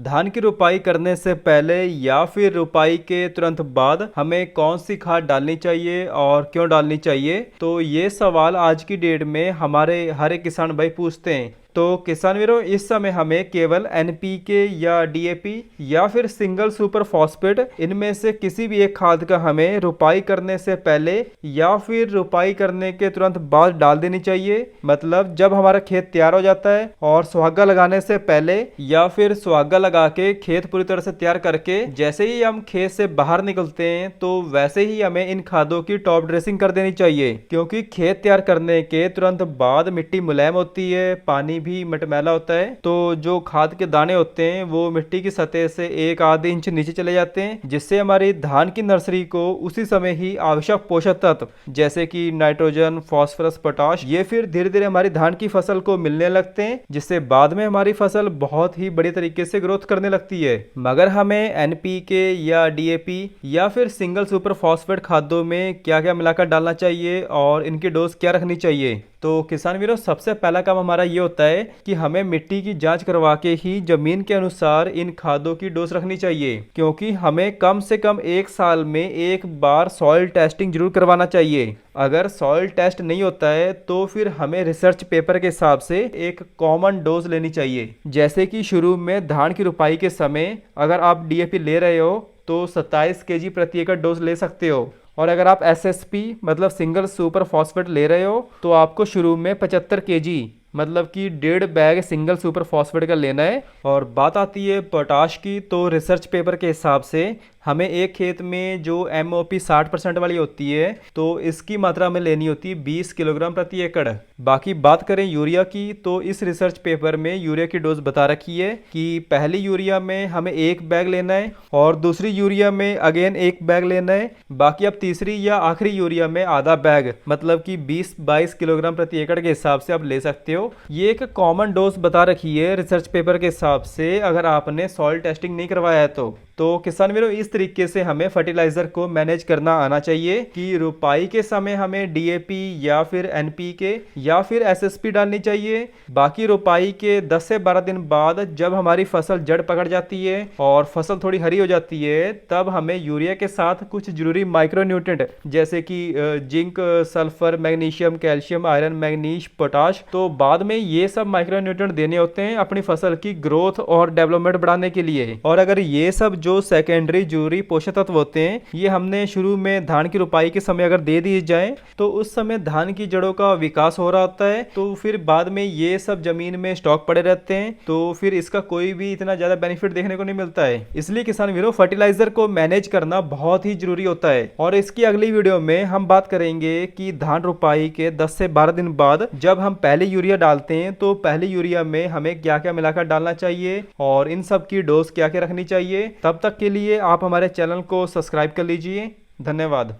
धान की रुपाई करने से पहले या फिर रुपाई के तुरंत बाद हमें कौन सी खाद डालनी चाहिए और क्यों डालनी चाहिए, तो ये सवाल आज की डेट में हमारे हर एक किसान भाई पूछते हैं। तो किसान वीरों, इस समय हमें केवल एनपीके या डीएपी या फिर सिंगल सुपर फॉस्फेट इनमें से किसी भी एक खाद का हमें रुपाई करने से पहले या फिर रुपाई करने के तुरंत बाद डाल देनी चाहिए। मतलब जब हमारा खेत तैयार हो जाता है और सुहागा लगाने से पहले या फिर सुहागा लगा के खेत पूरी तरह से तैयार करके जैसे ही हम खेत से बाहर निकलते हैं तो वैसे ही हमें इन खादों की टॉप ड्रेसिंग कर देनी चाहिए, क्योंकि खेत तैयार करने के तुरंत बाद मिट्टी मुलायम होती है, पानी भी मटमैला होता है, तो जो खाद के दाने होते हैं वो मिट्टी की सतह से एक आधे इंच नीचे चले जाते हैं, जिससे हमारी धान की नर्सरी को उसी समय ही आवश्यक पोषक तत्व जैसे कि नाइट्रोजन, फास्फोरस, पोटाश ये फिर धीरे धीरे हमारी धान की फसल को मिलने लगते हैं, जिससे बाद में हमारी फसल बहुत ही बड़ी तरीके से ग्रोथ करने लगती है। मगर हमें एनपीके या डीएपी या फिर सिंगल सुपर फॉस्फेट खादों में क्या क्या मिलाकर डालना चाहिए और इनकी डोज क्या रखनी चाहिए, तो किसान वीरों सबसे पहला काम हमारा ये होता है कि हमें मिट्टी की जांच करवा के ही जमीन के अनुसार इन खादों की डोज रखनी चाहिए, क्योंकि हमें कम से कम एक साल में एक बार सॉइल टेस्टिंग जरूर करवाना चाहिए। अगर सॉइल टेस्ट नहीं होता है तो फिर हमें रिसर्च पेपर के हिसाब से एक कॉमन डोज लेनी चाहिए। जैसे कि शुरू में धान की रुपाई के समय अगर आप डीएपी ले रहे हो तो 27 केजी प्रति एकड़ डोज ले सकते हो, और अगर आप एसएसपी मतलब सिंगल सुपर फॉस्फेट ले रहे हो तो आपको शुरू में 75 केजी मतलब कि 1.5 बैग सिंगल सुपर फॉस्फेट का लेना है। और बात आती है पोटाश की, तो रिसर्च पेपर के हिसाब से हमें एक खेत में जो एमओपी 60% वाली होती है तो इसकी मात्रा हमें लेनी होती है 20 किलोग्राम प्रति एकड़। बाकी बात करें यूरिया की, तो इस रिसर्च पेपर में यूरिया की डोज बता रखी है कि पहली यूरिया में हमें 1 बैग लेना है और दूसरी यूरिया में अगेन 1 बैग लेना है। बाकी अब तीसरी या आखिरी यूरिया में आधा बैग मतलब कि 20-22 किलोग्राम प्रति एकड़ के हिसाब से आप ले सकते हो। ये एक कॉमन डोज बता रखी है रिसर्च पेपर के हिसाब से, अगर आपने सॉइल टेस्टिंग नहीं करवाया है तो किसान वीरों इस तरीके से हमें फर्टिलाइजर को मैनेज करना आना चाहिए कि रुपाई के समय हमें डीएपी या फिर एनपीके या फिर एसएसपी डालनी चाहिए। बाकी रुपाई के 10 से 12 दिन बाद जब हमारी फसल जड़ पकड़ जाती है और फसल थोड़ी हरी हो जाती है तब हमें यूरिया के साथ कुछ जरूरी माइक्रोन्यूट्रिएंट जैसे कि zinc, sulphur, magnesium, calcium, iron, manganese, potash, तो बाद में ये सब माइक्रोन्यूट्रिएंट देने होते हैं अपनी फसल की ग्रोथ और डेवलपमेंट बढ़ाने के लिए। और अगर ये सब जो सेकेंडरी जरूरी पोषक तत्व होते हैं ये हमने शुरू में धान की रुपाई के समय अगर दे दिए जाए तो उस समय धान की जड़ों का विकास हो रहा होता है, तो फिर बाद में ये सब जमीन में स्टॉक पड़े रहते हैं, तो फिर इसका कोई भी इतना ज्यादा बेनिफिट देखने को नहीं मिलता है। इसलिए किसान वीरों फर्टिलाइजर को मैनेज करना बहुत ही जरूरी होता है। और इसकी अगली वीडियो में हम बात करेंगे कि धान रुपाई के 10 से 12 दिन बाद जब हम पहले यूरिया डालते हैं तो पहले यूरिया में हमें क्या क्या मिलाकर डालना चाहिए और इन सब की डोज क्या क्या रखनी चाहिए। तब तक के लिए आप हमारे चैनल को सब्सक्राइब कर लीजिए। धन्यवाद।